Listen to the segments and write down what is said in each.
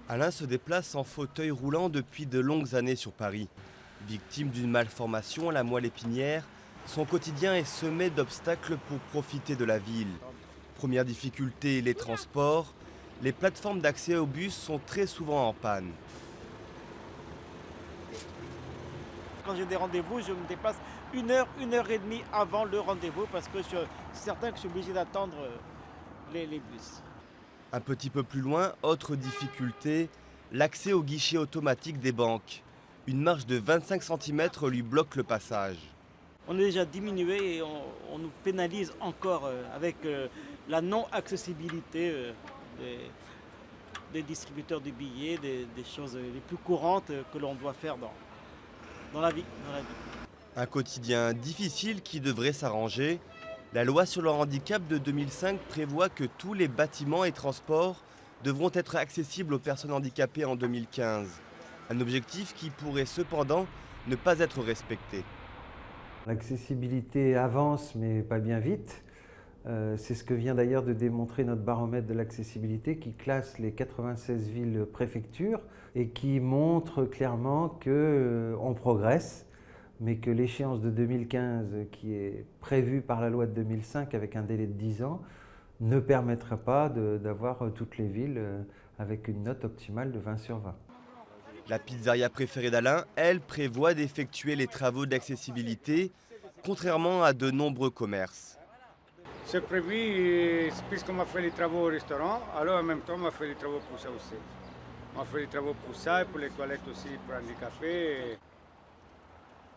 Alain se déplace en fauteuil roulant depuis de longues années sur Paris. Victime d'une malformation à la moelle épinière, son quotidien est semé d'obstacles pour profiter de la ville. Première difficulté, les transports. Les plateformes d'accès au bus sont très souvent en panne. Quand j'ai des rendez-vous, je me déplace une heure et demie avant le rendez-vous parce que je suis certain que je suis obligé d'attendre les bus. Un petit peu plus loin, autre difficulté, l'accès au guichet automatique des banques. Une marge de 25 cm lui bloque le passage. On est déjà diminué et on nous pénalise encore avec la non-accessibilité des, des distributeurs de billets, des choses les plus courantes que l'on doit faire dans la vie. Un quotidien difficile qui devrait s'arranger. La loi sur le handicap de 2005 prévoit que tous les bâtiments et transports devront être accessibles aux personnes handicapées en 2015. Un objectif qui pourrait cependant ne pas être respecté. L'accessibilité avance, mais pas bien vite. C'est ce que vient d'ailleurs de démontrer notre baromètre de l'accessibilité qui classe les 96 villes préfectures et qui montre clairement qu'on progresse, mais que l'échéance de 2015, qui est prévue par la loi de 2005 avec un délai de 10 ans, ne permettra pas d'avoir toutes les villes avec une note optimale de 20 sur 20. La pizzeria préférée d'Alain, elle, prévoit d'effectuer les travaux d'accessibilité, contrairement à de nombreux commerces. C'est prévu, puisqu'on m'a fait les travaux au restaurant, alors en même temps on m'a fait les travaux pour ça aussi. On m'a fait les travaux pour ça et pour les toilettes aussi pour handicapés.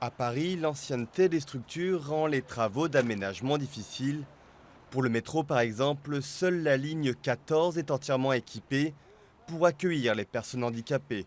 À Paris, l'ancienneté des structures rend les travaux d'aménagement difficiles. Pour le métro, par exemple, seule la ligne 14 est entièrement équipée pour accueillir les personnes handicapées.